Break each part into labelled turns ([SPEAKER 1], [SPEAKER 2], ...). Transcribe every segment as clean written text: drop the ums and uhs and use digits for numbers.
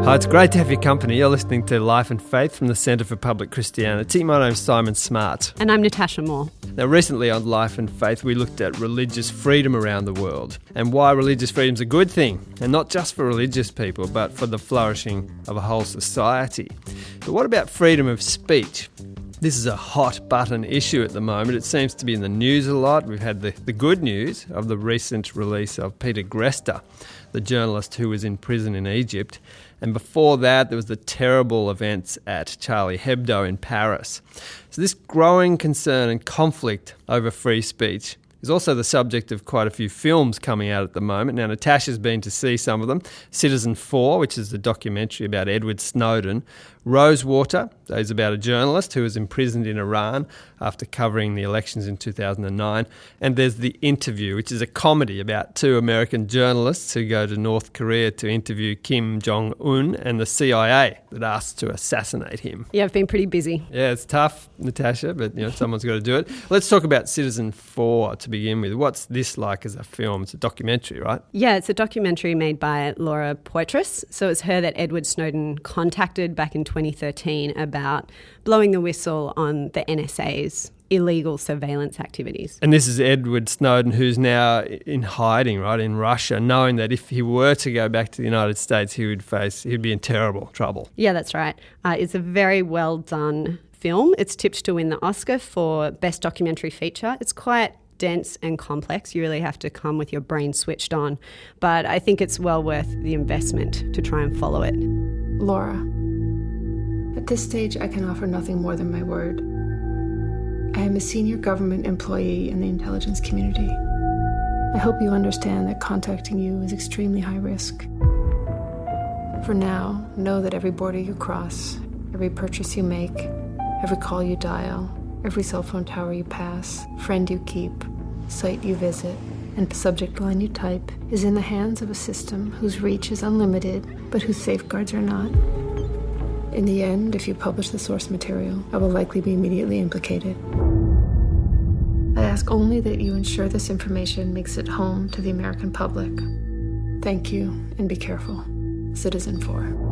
[SPEAKER 1] Hi, it's great to have your company. You're listening to Life and Faith from the Centre for Public Christianity. My name's Simon Smart.
[SPEAKER 2] And I'm Natasha Moore.
[SPEAKER 1] Now, recently on Life and Faith, we looked at religious freedom around the world and why religious freedom's a good thing, and not just for religious people, but for the flourishing of a whole society. But what about freedom of speech? This is a hot button issue at the moment. It seems to be in the news a lot. We've had the good news of the recent release of Peter Greste, the journalist who was in prison in Egypt. And before that, there was the terrible events at Charlie Hebdo in Paris. So this growing concern and conflict over free speech is also the subject of quite a few films coming out at the moment. Now, Natasha's been to see some of them. Citizen4, which is the documentary about Edward Snowden. Rosewater, that is about a journalist who was imprisoned in Iran after covering the elections in 2009. And there's The Interview, which is a comedy about two American journalists who go to North Korea to interview Kim Jong-un and the CIA that asks to assassinate him.
[SPEAKER 2] Yeah, I've been pretty busy.
[SPEAKER 1] Yeah, it's tough, Natasha, but someone's got to do it. Let's talk about Citizen4 to begin with. What's this like as a film? It's a documentary, right?
[SPEAKER 2] Yeah, it's a documentary made by Laura Poitras. So it's her that Edward Snowden contacted back in 2013 about blowing the whistle on the NSA's illegal surveillance activities.
[SPEAKER 1] And this is Edward Snowden, who's now in hiding, right, in Russia, knowing that if he were to go back to the United States, he'd be in terrible trouble.
[SPEAKER 2] Yeah, that's right. It's a very well done film. It's tipped to win the Oscar for Best Documentary Feature. It's quite dense and complex. You really have to come with your brain switched on. But I think it's well worth the investment to try and follow it.
[SPEAKER 3] Laura, at this stage, I can offer nothing more than my word. I am a senior government employee in the intelligence community. I hope you understand that contacting you is extremely high risk. For now, know that every border you cross, every purchase you make, every call you dial, every cell phone tower you pass, friend you keep, site you visit, and subject line you type is in the hands of a system whose reach is unlimited, but whose safeguards are not. In the end, if you publish the source material, I will likely be immediately implicated. I ask only that you ensure this information makes it home to the American public. Thank you, and be careful. Citizen4.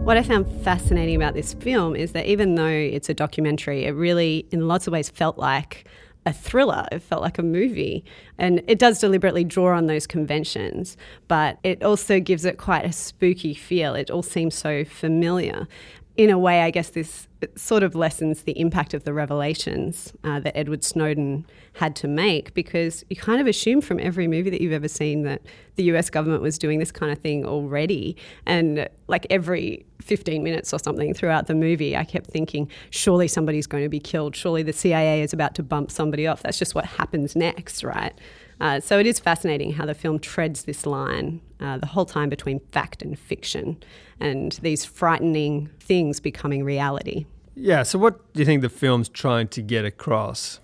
[SPEAKER 2] What I found fascinating about this film is that even though it's a documentary, it really, in lots of ways, felt like a thriller. It felt like a movie. And it does deliberately draw on those conventions, but it also gives it quite a spooky feel. It all seems so familiar. In a way, I guess this sort of lessens the impact of the revelations that Edward Snowden had to make, because you kind of assume from every movie that you've ever seen that the US government was doing this kind of thing already. And like every 15 minutes or something throughout the movie, I kept thinking, surely somebody's going to be killed. Surely the CIA is about to bump somebody off. That's just what happens next, right? So it is fascinating how the film treads this line the whole time between fact and fiction and these frightening things becoming reality.
[SPEAKER 1] Yeah, so what do you think the film's trying to get across?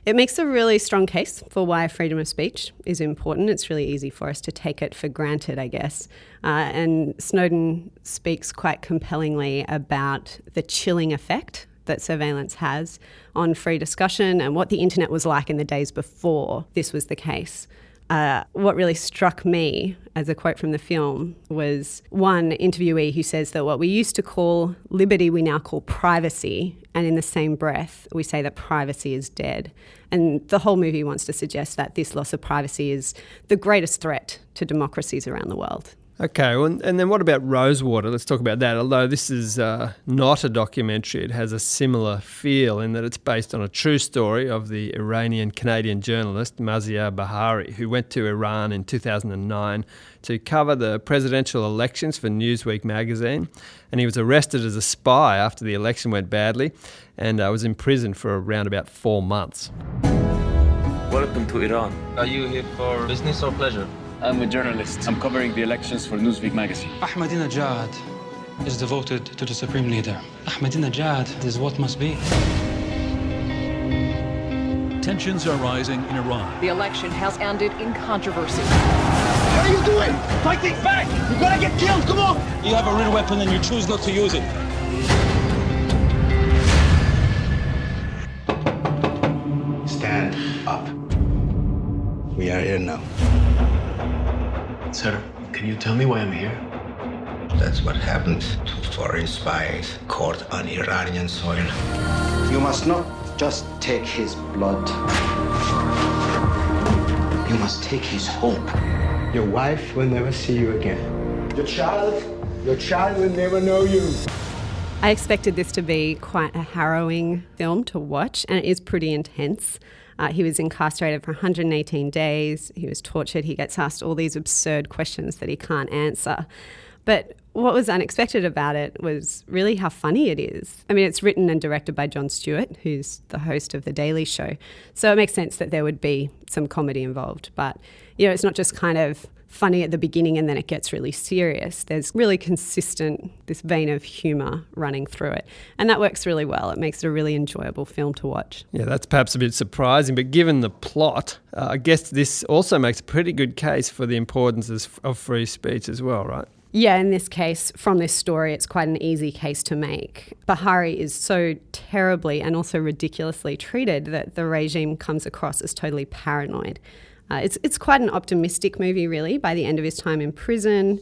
[SPEAKER 2] It makes a really strong case for why freedom of speech is important. It's really easy for us to take it for granted, I guess. And Snowden speaks quite compellingly about the chilling effect that surveillance has on free discussion and what the internet was like in the days before this was the case. What really struck me as a quote from the film was one interviewee who says that what we used to call liberty, we now call privacy. And in the same breath, we say that privacy is dead. And the whole movie wants to suggest that this loss of privacy is the greatest threat to democracies around the world.
[SPEAKER 1] Okay, well, and then what about Rosewater? Let's talk about that. Although this is not a documentary, it has a similar feel in that it's based on a true story of the Iranian-Canadian journalist Maziar Bahari, who went to Iran in 2009 to cover the presidential elections for Newsweek magazine. And he was arrested as a spy after the election went badly and was imprisoned for around about 4 months.
[SPEAKER 4] Welcome to Iran. Are you here for business or pleasure?
[SPEAKER 5] I'm a journalist. I'm covering the elections for Newsweek magazine.
[SPEAKER 6] Ahmadinejad is devoted to the supreme leader. Ahmadinejad is what must be.
[SPEAKER 7] Tensions are rising in Iran.
[SPEAKER 8] The election has ended in controversy.
[SPEAKER 9] What are you doing? Fight things back! You're gonna get killed, come on!
[SPEAKER 6] You have a real weapon and you choose not to use it.
[SPEAKER 10] Stand up. We are here now.
[SPEAKER 11] Sir, can you tell me why I'm here?
[SPEAKER 10] That's what happens to foreign spies caught on Iranian soil.
[SPEAKER 11] You must not just take his blood. You must take his hope.
[SPEAKER 10] Your wife will never see you again. Your child will never know you.
[SPEAKER 2] I expected this to be quite a harrowing film to watch, and it is pretty intense. He was incarcerated for 118 days. He was tortured. He gets asked all these absurd questions that he can't answer. But what was unexpected about it was really how funny it is. I mean, it's written and directed by Jon Stewart, who's the host of The Daily Show. So it makes sense that there would be some comedy involved. But, it's not just kind of funny at the beginning and then it gets really serious. There's really this vein of humour running through it. And that works really well. It makes it a really enjoyable film to watch.
[SPEAKER 1] Yeah, that's perhaps a bit surprising, but given the plot, I guess this also makes a pretty good case for the importance of free speech as well, right?
[SPEAKER 2] Yeah, in this case, from this story, it's quite an easy case to make. Bahari is so terribly and also ridiculously treated that the regime comes across as totally paranoid. It's quite an optimistic movie, really. By the end of his time in prison,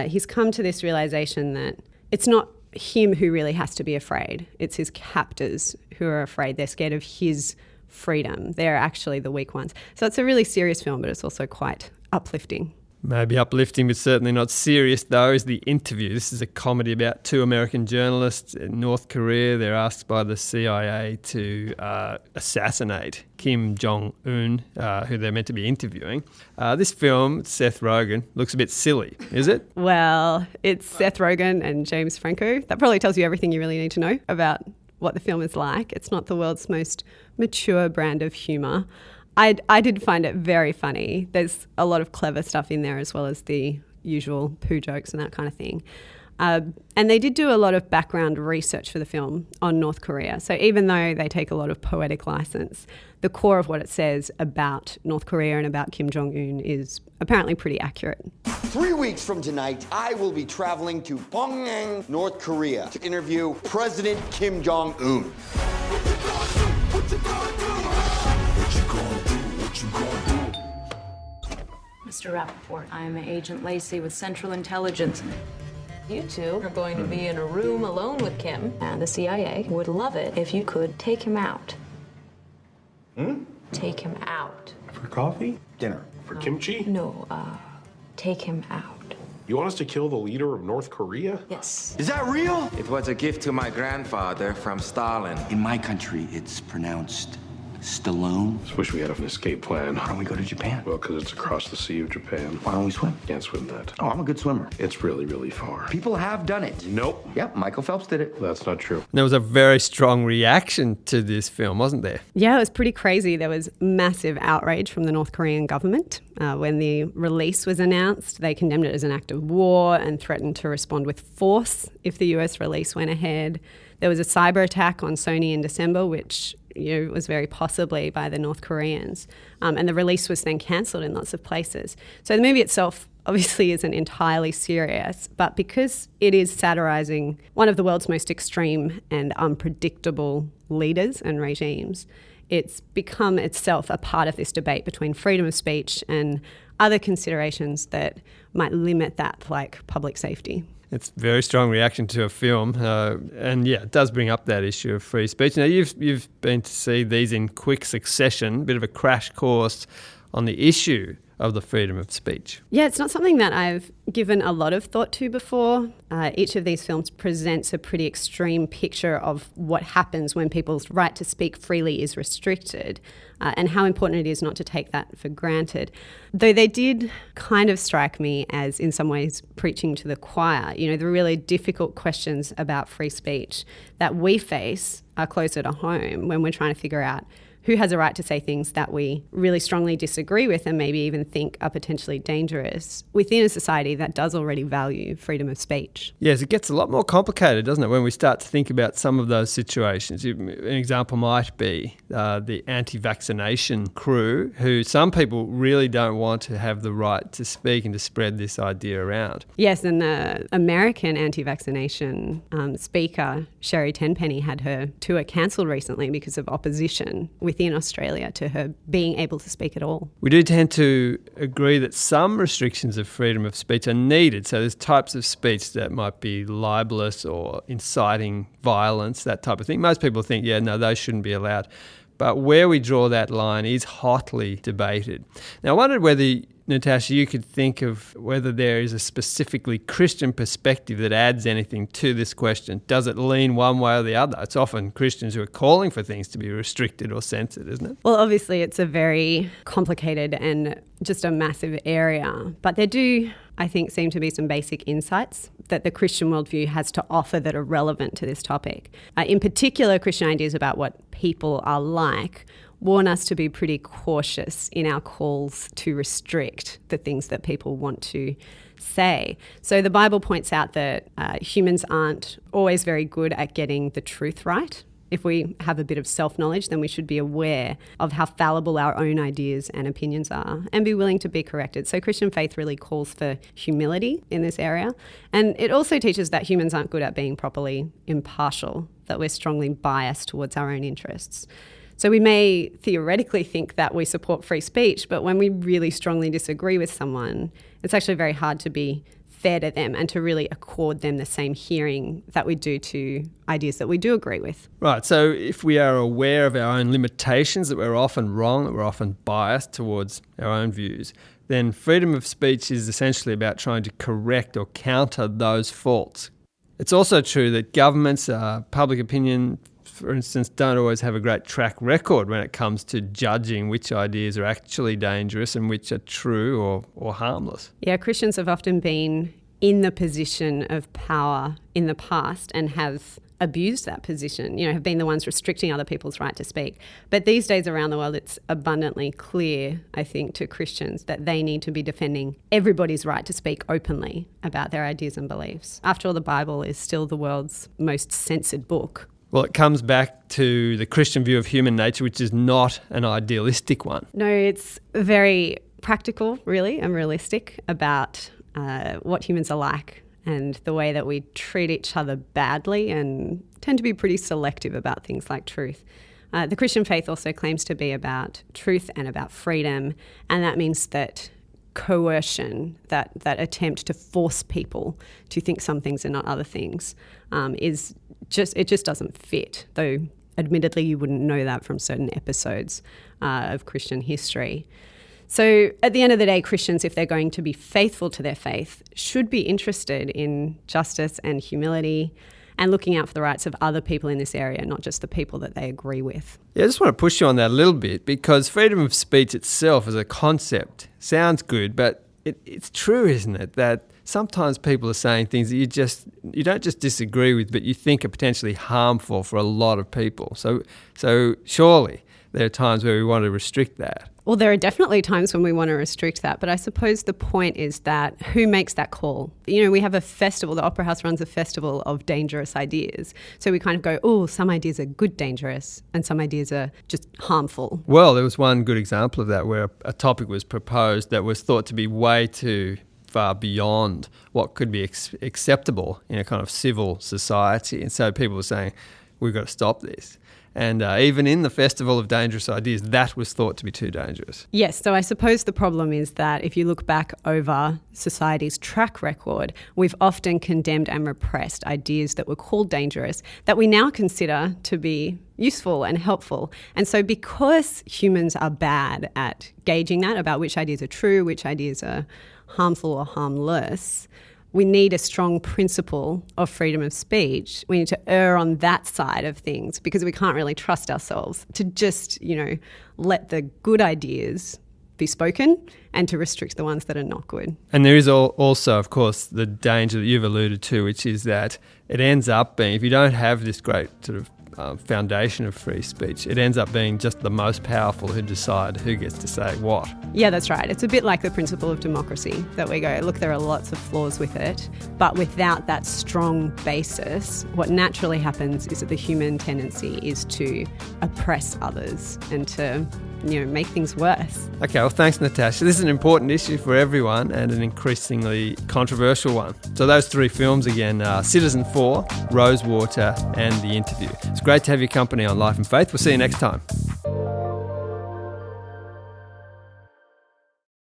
[SPEAKER 2] he's come to this realisation that it's not him who really has to be afraid. It's his captors who are afraid. They're scared of his freedom. They're actually the weak ones. So it's a really serious film, but it's also quite uplifting.
[SPEAKER 1] Maybe uplifting, but certainly not serious, though, is The Interview. This is a comedy about two American journalists in North Korea. They're asked by the CIA to assassinate Kim Jong-un, who they're meant to be interviewing. This film, Seth Rogen, looks a bit silly, is it?
[SPEAKER 2] Well, it's Seth Rogen and James Franco. That probably tells you everything you really need to know about what the film is like. It's not the world's most mature brand of humour. I did find it very funny. There's a lot of clever stuff in there as well as the usual poo jokes and that kind of thing. And they did do a lot of background research for the film on North Korea. So even though they take a lot of poetic license, the core of what it says about North Korea and about Kim Jong-un is apparently pretty accurate.
[SPEAKER 11] 3 weeks from tonight, I will be traveling to Pyongyang, North Korea, to interview President Kim Jong-un.
[SPEAKER 12] Mr. Rappaport, I'm Agent Lacey with Central Intelligence. You two are going to be in a room alone with Kim, and the CIA would love it if you could take him out. Take him out.
[SPEAKER 13] For coffee? Dinner? For kimchi?
[SPEAKER 12] No, take him out.
[SPEAKER 13] You want us to kill the leader of North Korea?
[SPEAKER 12] Yes.
[SPEAKER 11] Is that real?
[SPEAKER 4] It was a gift to my grandfather from Stalin.
[SPEAKER 11] In my country, it's pronounced Stallone.
[SPEAKER 13] Just wish we had an escape plan.
[SPEAKER 11] Why don't we go to Japan?
[SPEAKER 13] Well, because it's across the Sea of Japan.
[SPEAKER 11] Why don't we swim?
[SPEAKER 13] Can't swim that.
[SPEAKER 11] Oh, I'm a good swimmer.
[SPEAKER 13] It's really, really far.
[SPEAKER 11] People have done it.
[SPEAKER 13] Nope.
[SPEAKER 11] Yep, Michael Phelps did it.
[SPEAKER 13] That's not true.
[SPEAKER 1] There was a very strong reaction to this film, wasn't there?
[SPEAKER 2] Yeah, it was pretty crazy. There was massive outrage from the North Korean government. When the release was announced, they condemned it as an act of war and threatened to respond with force if the US release went ahead. There was a cyber attack on Sony in December, which was very possibly by the North Koreans. And the release was then cancelled in lots of places. So the movie itself obviously isn't entirely serious, but because it is satirising one of the world's most extreme and unpredictable leaders and regimes, it's become itself a part of this debate between freedom of speech and other considerations that might limit that, like public safety.
[SPEAKER 1] It's a very strong reaction to a film, and yeah, it does bring up that issue of free speech. Now, you've been to see these in quick succession, a bit of a crash course on the issue of the freedom of speech.
[SPEAKER 2] Yeah, it's not something that I've given a lot of thought to before. Each of these films presents a pretty extreme picture of what happens when people's right to speak freely is restricted, and how important it is not to take that for granted. Though they did kind of strike me as, in some ways, preaching to the choir. The really difficult questions about free speech that we face are closer to home when we're trying to figure out who has a right to say things that we really strongly disagree with and maybe even think are potentially dangerous within a society that does already value freedom of speech.
[SPEAKER 1] Yes, it gets a lot more complicated, doesn't it, when we start to think about some of those situations. An example might be the anti-vaccination crew, who some people really don't want to have the right to speak and to spread this idea around.
[SPEAKER 2] Yes, and the American anti-vaccination speaker, Sherry Tenpenny, had her tour cancelled recently because of opposition within Australia to her being able to speak at all.
[SPEAKER 1] We do tend to agree that some restrictions of freedom of speech are needed. So there's types of speech that might be libelous or inciting violence, that type of thing. Most people think, yeah, no, those shouldn't be allowed. But where we draw that line is hotly debated. Now, I wondered whether, Natasha, you could think of whether there is a specifically Christian perspective that adds anything to this question. Does it lean one way or the other? It's often Christians who are calling for things to be restricted or censored, isn't it?
[SPEAKER 2] Well, obviously it's a very complicated and just a massive area. But there do, I think, seem to be some basic insights that the Christian worldview has to offer that are relevant to this topic. In particular, Christian ideas about what people are like warn us to be pretty cautious in our calls to restrict the things that people want to say. So the Bible points out that humans aren't always very good at getting the truth right. If we have a bit of self-knowledge, then we should be aware of how fallible our own ideas and opinions are and be willing to be corrected. So Christian faith really calls for humility in this area. And it also teaches that humans aren't good at being properly impartial, that we're strongly biased towards our own interests. So we may theoretically think that we support free speech, but when we really strongly disagree with someone, it's actually very hard to be fair to them and to really accord them the same hearing that we do to ideas that we do agree with.
[SPEAKER 1] Right, so if we are aware of our own limitations, that we're often wrong, that we're often biased towards our own views, then freedom of speech is essentially about trying to correct or counter those faults. It's also true that governments, public opinion, for instance, don't always have a great track record when it comes to judging which ideas are actually dangerous and which are true or harmless.
[SPEAKER 2] Yeah, Christians have often been in the position of power in the past and have abused that position, have been the ones restricting other people's right to speak. But these days around the world, it's abundantly clear, I think, to Christians that they need to be defending everybody's right to speak openly about their ideas and beliefs. After all, the Bible is still the world's most censored book.
[SPEAKER 1] Well, it comes back to the Christian view of human nature, which is not an idealistic one.
[SPEAKER 2] No, it's very practical, really, and realistic about what humans are like and the way that we treat each other badly and tend to be pretty selective about things like truth. The Christian faith also claims to be about truth and about freedom, and that means that coercion, that attempt to force people to think some things and not other things, it just doesn't fit, though admittedly you wouldn't know that from certain episodes of Christian history. So at the end of the day, Christians, if they're going to be faithful to their faith, should be interested in justice and humility and looking out for the rights of other people in this area, not just the people that they agree with.
[SPEAKER 1] Yeah, I just want to push you on that a little bit, because freedom of speech itself as a concept sounds good, but it's true, isn't it, that sometimes people are saying things that you don't just disagree with, but you think are potentially harmful for a lot of people. So surely there are times where we want to restrict that.
[SPEAKER 2] Well, there are definitely times when we want to restrict that, but I suppose the point is that who makes that call? We have a festival, the Opera House runs a festival of dangerous ideas. So we kind of go, oh, some ideas are good dangerous and some ideas are just harmful.
[SPEAKER 1] Well, there was one good example of that where a topic was proposed that was thought to be way too far beyond what could be acceptable in a kind of civil society. And so people were saying, we've got to stop this. And even in the Festival of Dangerous Ideas, that was thought to be too dangerous.
[SPEAKER 2] Yes, so I suppose the problem is that if you look back over society's track record, we've often condemned and repressed ideas that were called dangerous that we now consider to be useful and helpful. And so because humans are bad at gauging that, about which ideas are true, which ideas are harmful or harmless, we need a strong principle of freedom of speech. We need to err on that side of things because we can't really trust ourselves to just, let the good ideas be spoken and to restrict the ones that are not good.
[SPEAKER 1] And there is also, of course, the danger that you've alluded to, which is that it ends up being, if you don't have this great sort of foundation of free speech, it ends up being just the most powerful who decide who gets to say what.
[SPEAKER 2] Yeah, that's right. It's a bit like the principle of democracy that we go, look, there are lots of flaws with it, but without that strong basis, what naturally happens is that the human tendency is to oppress others and to make things worse.
[SPEAKER 1] Okay, well, thanks, Natasha. This is an important issue for everyone and an increasingly controversial one. So those three films again are Citizen 4, Rosewater and The Interview. It's great to have your company on Life and Faith. We'll see you next time.